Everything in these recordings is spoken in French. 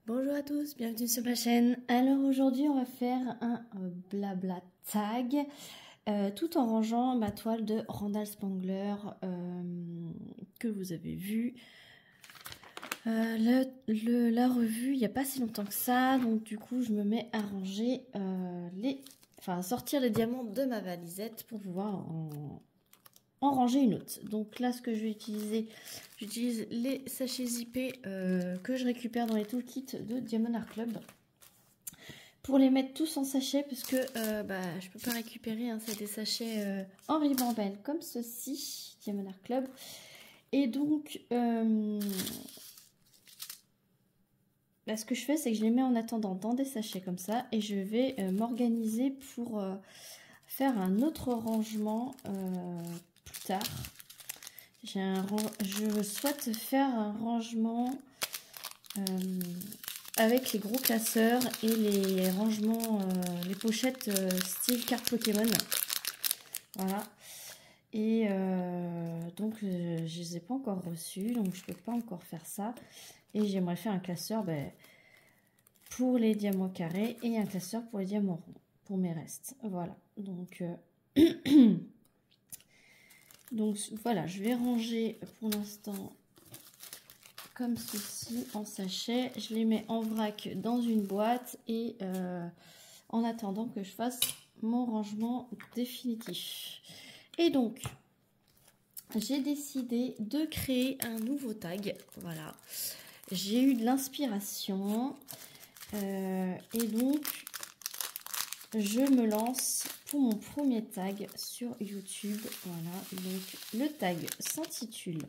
Bonjour à tous, bienvenue sur ma chaîne. Alors aujourd'hui on va faire un blabla tag tout en rangeant ma toile de Randall Spangler que vous avez vu la revue il n'y a pas si longtemps que ça. Donc du coup je me mets à ranger à sortir les diamants de ma valisette pour pouvoir en ranger une autre. Donc là ce que je vais utiliser, j'utilise les sachets zippés que je récupère dans les toolkits de Diamond Art Club pour les mettre tous en sachet parce que je peux pas récupérer, hein, c'est des sachets en ribambelle comme ceci, Diamond Art Club. Et donc ce que je fais, c'est que je les mets en attendant dans des sachets comme ça et je vais m'organiser pour faire un autre rangement plus tard. Je souhaite faire un rangement avec les gros classeurs et les rangements, les pochettes style carte Pokémon. Voilà. Et donc je les ai pas encore reçus, donc je peux pas encore faire ça. Et j'aimerais faire un classeur pour les diamants carrés et un classeur pour les diamants ronds, pour mes restes. Voilà. Donc donc voilà, je vais ranger pour l'instant comme ceci en sachet. Je les mets en vrac dans une boîte et en attendant que je fasse mon rangement définitif. Et donc, j'ai décidé de créer un nouveau tag. Voilà, j'ai eu de l'inspiration et donc je me lance pour mon premier tag sur YouTube. Voilà, donc le tag s'intitule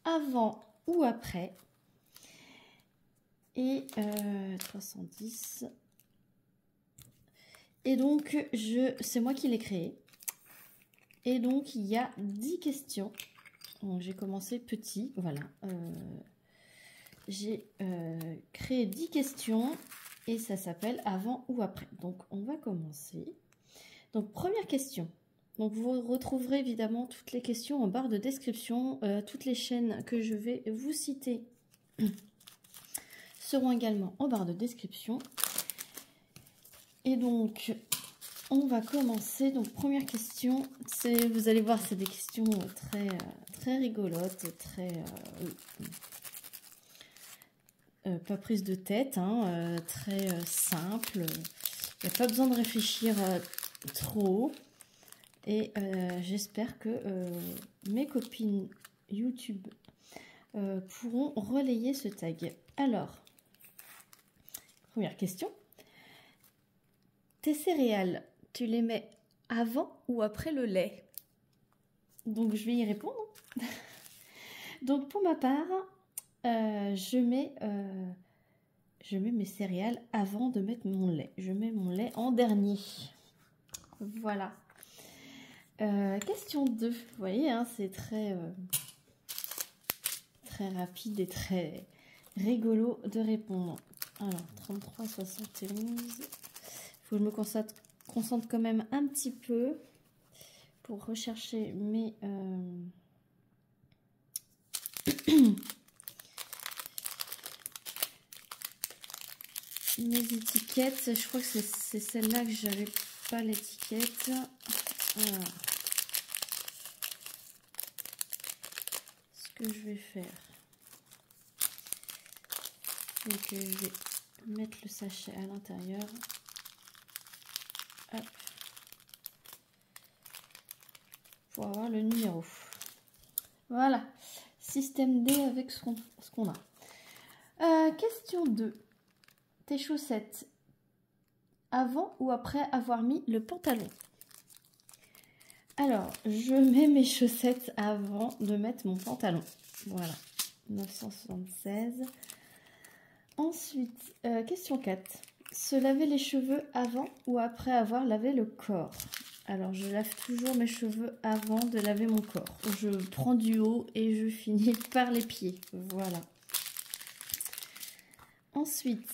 Avant ou après et 310. Et donc c'est moi qui l'ai créé. Et donc il y a 10 questions. Donc j'ai commencé petit, voilà. J'ai créé 10 questions et ça s'appelle Avant ou après. Donc on va commencer. Donc première question. Donc vous retrouverez évidemment toutes les questions en barre de description. Toutes les chaînes que je vais vous citer seront également en barre de description. Et donc on va commencer. Donc première question, vous allez voir, c'est des questions très rigolotes, pas prise de tête, hein, très simple. Il n'y a pas besoin de réfléchir trop. Et j'espère que mes copines YouTube pourront relayer ce tag. Alors, première question. Tes céréales, tu les mets avant ou après le lait? Donc, je vais y répondre. Donc, pour ma part, je mets mes céréales avant de mettre mon lait. Je mets mon lait en dernier. Voilà. Question 2. Vous voyez, hein, c'est très rapide et très rigolo de répondre. Alors, 33, 71. Il faut que je me concentre quand même un petit peu pour rechercher mes... mes étiquettes. Je crois que c'est celle-là que j'avais pas l'étiquette. Alors, ce que je vais faire, c'est que je vais mettre le sachet à l'intérieur. Pour avoir le numéro. Voilà. Système D avec ce qu'on a. Question 2. Tes chaussettes avant ou après avoir mis le pantalon? Alors, je mets mes chaussettes avant de mettre mon pantalon. Voilà. 976. Ensuite, question 4. Se laver les cheveux avant ou après avoir lavé le corps? Alors, je lave toujours mes cheveux avant de laver mon corps. Je prends du haut et je finis par les pieds. Voilà. Ensuite,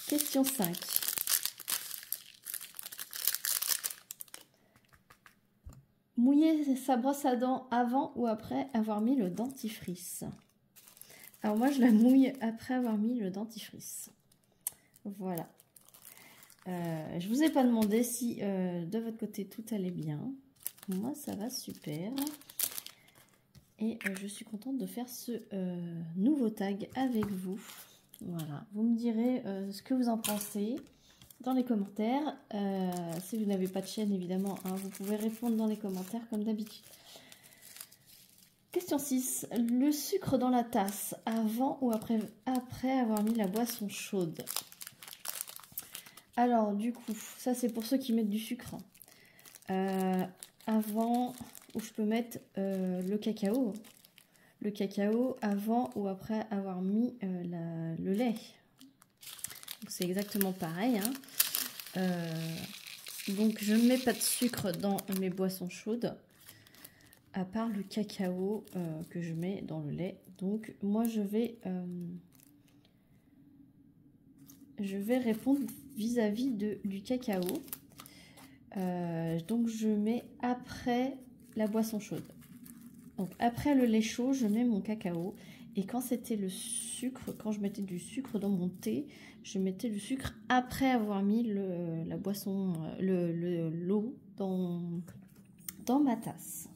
question 5. Mouiller sa brosse à dents avant ou après avoir mis le dentifrice? Alors moi, je la mouille après avoir mis le dentifrice. Voilà. Je vous ai pas demandé si de votre côté tout allait bien. Moi, ça va super. Et je suis contente de faire ce nouveau tag avec vous. Voilà. Vous me direz ce que vous en pensez dans les commentaires. Si vous n'avez pas de chaîne, évidemment, hein, vous pouvez répondre dans les commentaires comme d'habitude. Question 6. Le sucre dans la tasse, avant ou après avoir mis la boisson chaude? Alors, du coup, ça c'est pour ceux qui mettent du sucre. Avant, ou je peux mettre le cacao. Le cacao avant ou après avoir mis le lait. C'est exactement pareil. Hein. Donc, je ne mets pas de sucre dans mes boissons chaudes. À part le cacao que je mets dans le lait. Donc moi je vais répondre vis-à-vis du cacao. Donc je mets après la boisson chaude. Donc après le lait chaud, je mets mon cacao. Et quand c'était le sucre, quand je mettais du sucre dans mon thé, je mettais le sucre après avoir mis la boisson, l'eau dans ma tasse.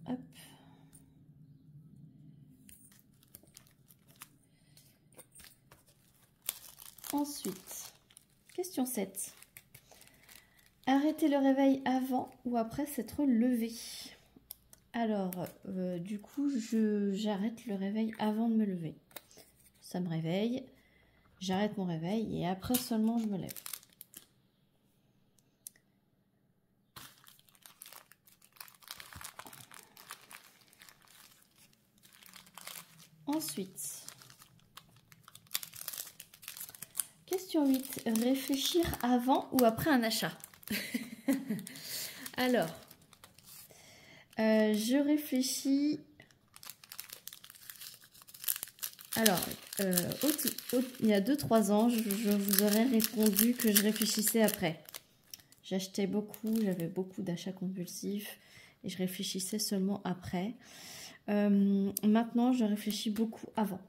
Hop. Ensuite, question 7. Arrêter le réveil avant ou après s'être levé? Alors, du coup, j'arrête le réveil avant de me lever. Ça me réveille, j'arrête mon réveil et après seulement je me lève. Ensuite, question 8. Réfléchir avant ou après un achat? Alors, je réfléchis... Alors, il y a 2-3 ans, je vous aurais répondu que je réfléchissais après. J'achetais beaucoup, j'avais beaucoup d'achats compulsifs et je réfléchissais seulement après. Maintenant, je réfléchis beaucoup avant.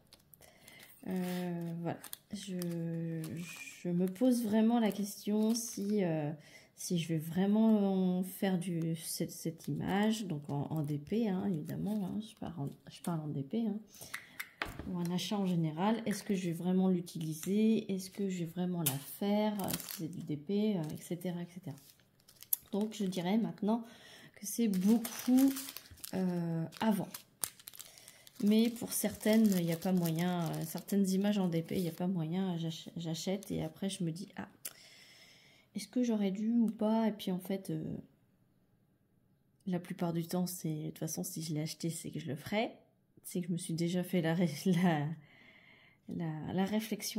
Voilà, je me pose vraiment la question si je vais vraiment faire cette image, donc en DP, hein, évidemment, hein, je parle en DP, hein, ou un achat en général. Est-ce que je vais vraiment l'utiliser? Est-ce que je vais vraiment la faire si c'est du DP, etc., etc. Donc, je dirais maintenant que c'est beaucoup avant. Mais pour certaines, il n'y a pas moyen. Certaines images en DP, il n'y a pas moyen. J'achète et après, je me dis, ah, est-ce que j'aurais dû ou pas? Et puis, en fait, la plupart du temps, c'est de toute façon, si je l'ai acheté, c'est que je le ferai. C'est que je me suis déjà fait la réflexion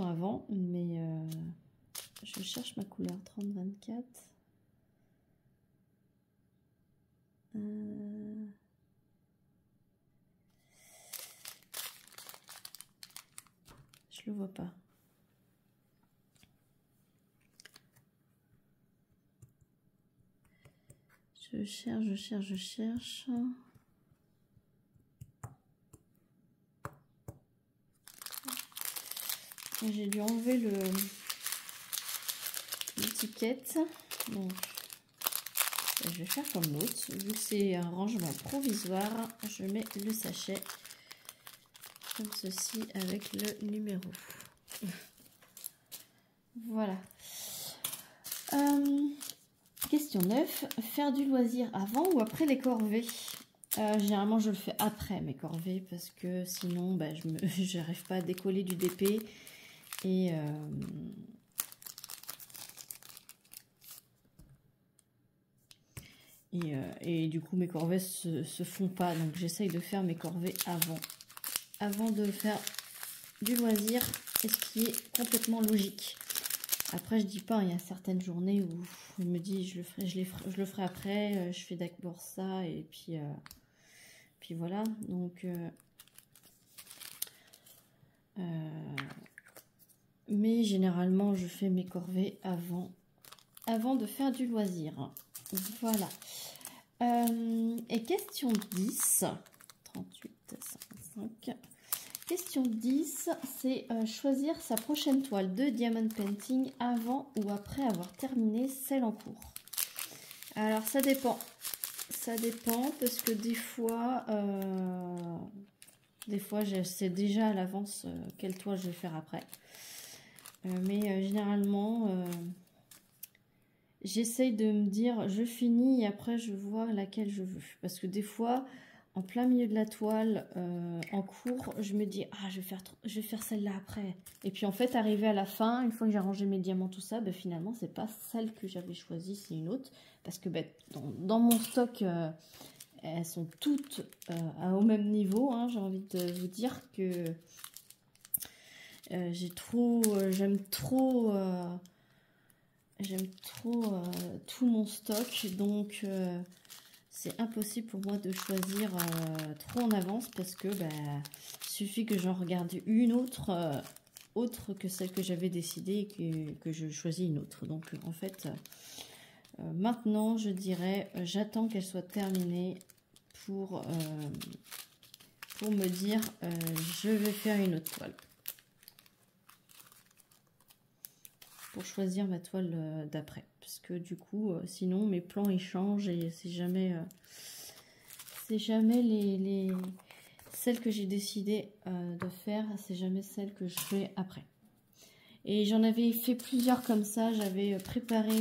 avant. Mais je cherche ma couleur 30-24. Je le vois pas. Je cherche. J'ai dû enlever l'étiquette. Donc, je vais faire comme l'autre. Vu que c'est un rangement provisoire, je mets le sachet comme ceci avec le numéro. Voilà. Question 9. Faire du loisir avant ou après les corvées? Généralement, je le fais après mes corvées parce que sinon, bah, je n'arrive pas à décoller du DP. Et du coup, mes corvées se font pas. Donc, j'essaye de faire mes corvées avant de faire du loisir, et ce qui est complètement logique. Après, je dis pas, il y a certaines journées où je me dis, je le ferai après, je fais d'abord ça, et puis voilà. Donc, mais généralement, je fais mes corvées avant de faire du loisir. Voilà. Et question 10, 38, 55. Question 10, c'est choisir sa prochaine toile de diamond painting avant ou après avoir terminé celle en cours. Alors ça dépend. Ça dépend parce que des fois je sais déjà à l'avance quelle toile je vais faire après. Mais généralement, j'essaye de me dire je finis et après je vois laquelle je veux. Parce que des fois, en plein milieu de la toile, en cours, je me dis ah je vais faire celle-là après. Et puis en fait, arrivé à la fin, une fois que j'ai rangé mes diamants, tout ça, ben, finalement, c'est pas celle que j'avais choisie, c'est une autre. Parce que ben, dans mon stock, elles sont toutes au même niveau. Hein. J'ai envie de vous dire que j'aime trop tout mon stock, donc c'est impossible pour moi de choisir trop en avance parce que suffit que j'en regarde une autre, autre que celle que j'avais décidé et que je choisis une autre. Donc en fait, maintenant je dirais j'attends qu'elle soit terminée pour me dire je vais faire une autre toile. Pour choisir ma toile d'après. Parce que du coup, sinon mes plans ils changent et c'est jamais celles que j'ai décidé de faire, c'est jamais celles que je fais après. Et j'en avais fait plusieurs comme ça, j'avais préparé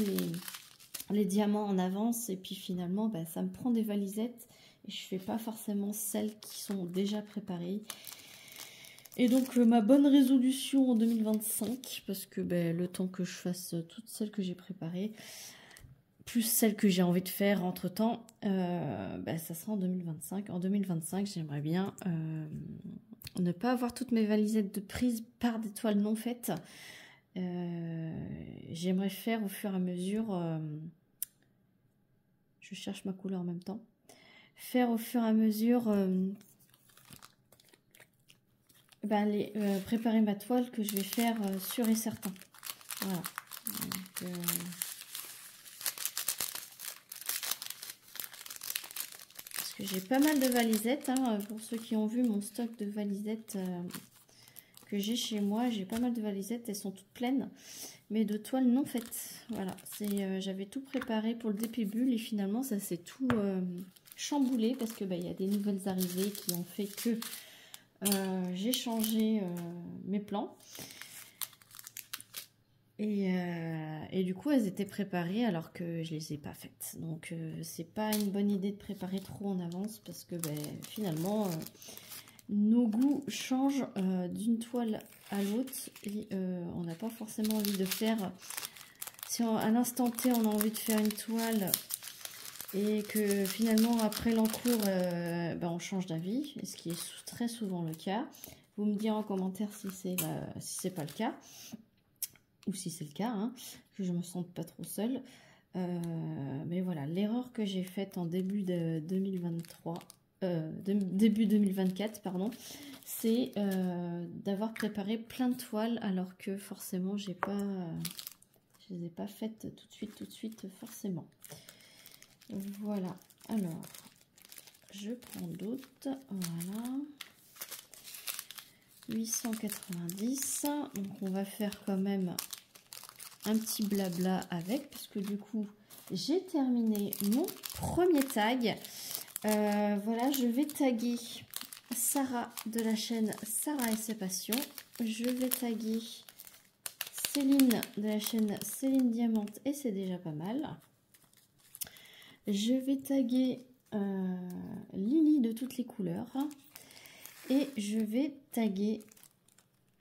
les diamants en avance et puis finalement ça me prend des valisettes et je fais pas forcément celles qui sont déjà préparées. Et donc ma bonne résolution en 2025, parce que le temps que je fasse toutes celles que j'ai préparées, plus celles que j'ai envie de faire entre temps, ça sera en 2025. En 2025, j'aimerais bien ne pas avoir toutes mes valisettes de prise par des toiles non faites. J'aimerais faire au fur et à mesure, je cherche ma couleur en même temps, faire au fur et à mesure... préparer ma toile que je vais faire sûr et certain. Voilà. Donc, parce que j'ai pas mal de valisettes. Hein, pour ceux qui ont vu mon stock de valisettes que j'ai chez moi, j'ai pas mal de valisettes. Elles sont toutes pleines, mais de toiles non faites. Voilà. J'avais tout préparé pour le début et finalement ça s'est tout chamboulé parce que y a des nouvelles arrivées qui ont fait que j'ai changé mes plans et du coup elles étaient préparées alors que je les ai pas faites, donc c'est pas une bonne idée de préparer trop en avance parce que finalement nos goûts changent d'une toile à l'autre et on n'a pas forcément envie de faire, si à l'instant T on a envie de faire une toile et que finalement après l'encours on change d'avis, ce qui est très souvent le cas. Vous me direz en commentaire si c'est pas le cas ou si c'est le cas, hein, que je me sente pas trop seule. Mais voilà, l'erreur que j'ai faite en début de 2023, début 2024 pardon, c'est d'avoir préparé plein de toiles alors que forcément je les ai pas faites tout de suite forcément. Voilà, alors je prends d'autres, voilà, 890, donc on va faire quand même un petit blabla avec, parce que du coup j'ai terminé mon premier tag. Voilà, je vais taguer Sarah de la chaîne Sarah et ses passions, je vais taguer Céline de la chaîne Céline Diamante et c'est déjà pas mal. Je vais taguer Lily de toutes les couleurs et je vais taguer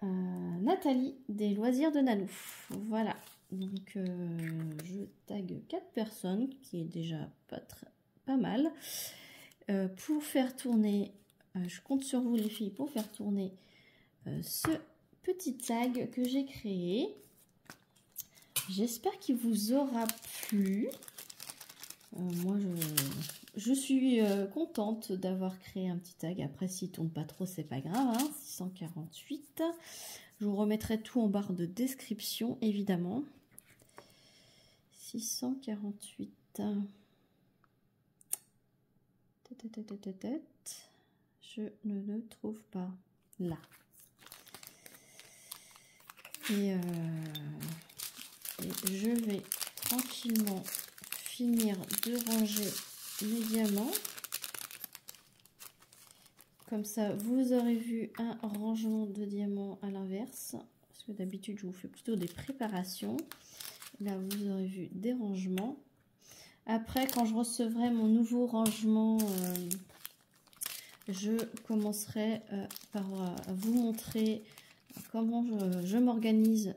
Nathalie des loisirs de Nanou. Voilà, donc je tague 4 personnes, qui est déjà pas mal. Pour faire tourner, je compte sur vous les filles pour faire tourner ce petit tag que j'ai créé. J'espère qu'il vous aura plu. Moi, je suis contente d'avoir créé un petit tag. Après, s'il ne tourne pas trop, c'est pas grave. Hein, 648. Je vous remettrai tout en barre de description, évidemment. 648. Je ne le trouve pas là. Et je vais tranquillement finir de ranger les diamants. Comme ça, vous aurez vu un rangement de diamants à l'inverse. Parce que d'habitude, je vous fais plutôt des préparations. Là, vous aurez vu des rangements. Après, quand je recevrai mon nouveau rangement, je commencerai par vous montrer comment je m'organise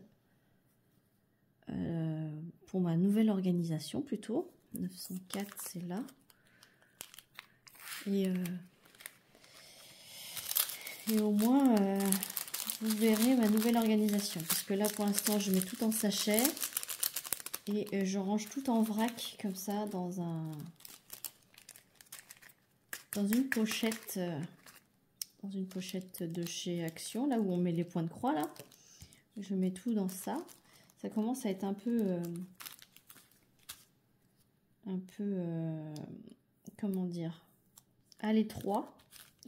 pour ma nouvelle organisation plutôt. 904, c'est là. Et au moins, vous verrez ma nouvelle organisation. Parce que là, pour l'instant, je mets tout en sachet. Et je range tout en vrac, comme ça, dans une pochette. Dans une pochette de chez Action, là où on met les points de croix, là. Je mets tout dans ça. Ça commence à être un peu... comment dire, à l'étroit.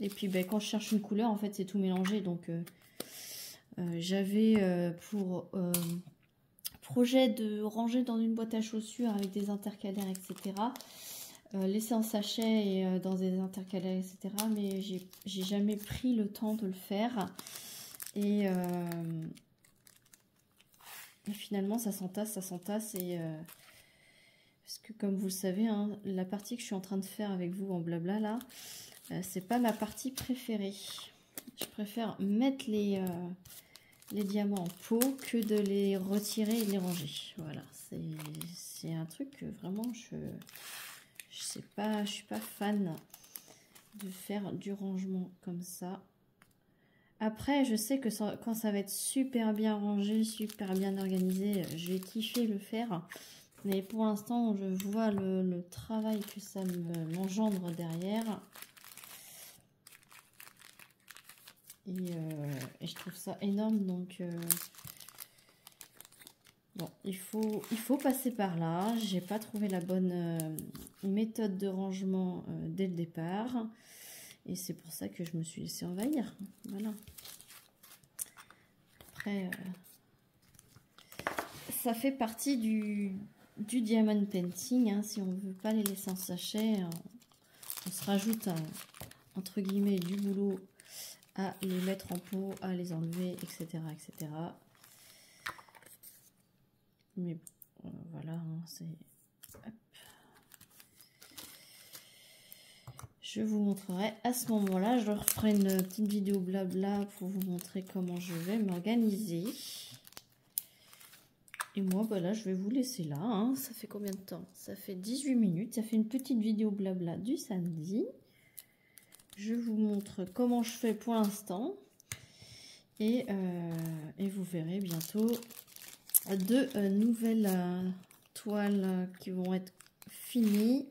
Et puis ben, quand je cherche une couleur, en fait c'est tout mélangé. Donc j'avais pour projet de ranger dans une boîte à chaussures avec des intercalaires, etc. Laisser en sachet et dans des intercalaires, etc. Mais j'ai jamais pris le temps de le faire. Et finalement ça s'entasse et... parce que comme vous le savez, hein, la partie que je suis en train de faire avec vous en blabla là, c'est pas ma partie préférée. Je préfère mettre les diamants en pot que de les retirer et les ranger. Voilà, c'est un truc que vraiment je suis pas fan de faire du rangement comme ça. Après, je sais que quand ça va être super bien rangé, super bien organisé, je vais kiffer le faire. Mais pour l'instant, je vois le travail que ça m'engendre derrière. Et je trouve ça énorme. Donc, bon, il faut passer par là. J'ai pas trouvé la bonne méthode de rangement dès le départ. Et c'est pour ça que je me suis laissée envahir. Voilà. Après, ça fait partie du diamond painting, hein. Si on ne veut pas les laisser en sachet, on se rajoute entre guillemets du boulot à les mettre en pot, à les enlever, etc. etc. Mais bon, voilà, hein, c'est... Je vous montrerai à ce moment-là. Je referai une petite vidéo blabla pour vous montrer comment je vais m'organiser. Et moi, bah là, je vais vous laisser là. Hein. Ça fait combien de temps? Ça fait 18 minutes. Ça fait une petite vidéo blabla du samedi. Je vous montre comment je fais pour l'instant. Et vous verrez bientôt de nouvelles toiles qui vont être finies.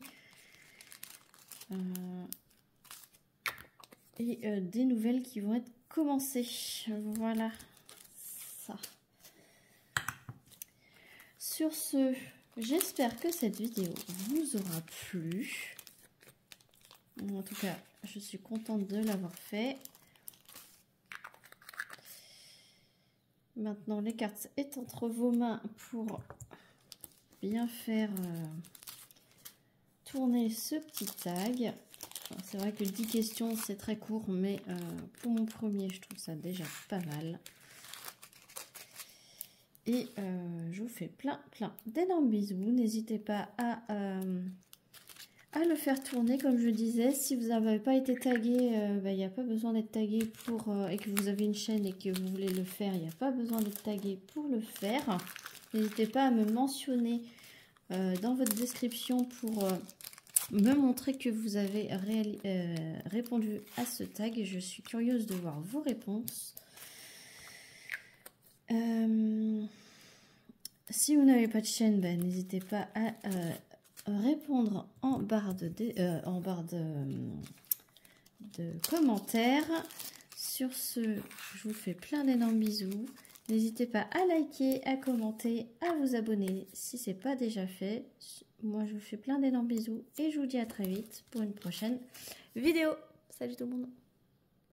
Et des nouvelles qui vont être commencées. Voilà. Ça. Sur ce, j'espère que cette vidéo vous aura plu. En tout cas, je suis contente de l'avoir fait. Maintenant, les cartes est entre vos mains pour bien faire tourner ce petit tag. C'est vrai que 10 questions, c'est très court, mais pour mon premier, je trouve ça déjà pas mal. Et je vous fais plein d'énormes bisous. N'hésitez pas à le faire tourner, comme je disais. Si vous n'avez pas été tagué, il n'y a pas besoin d'être tagué pour et que vous avez une chaîne et que vous voulez le faire, il n'y a pas besoin d'être tagué pour le faire. N'hésitez pas à me mentionner dans votre description pour me montrer que vous avez répondu à ce tag. Je suis curieuse de voir vos réponses. Si vous n'avez pas de chaîne, n'hésitez pas à répondre en barre de commentaires. Sur ce, je vous fais plein d'énormes bisous. N'hésitez pas à liker, à commenter, à vous abonner si ce n'est pas déjà fait. Moi, je vous fais plein d'énormes bisous et je vous dis à très vite pour une prochaine vidéo. Salut tout le monde!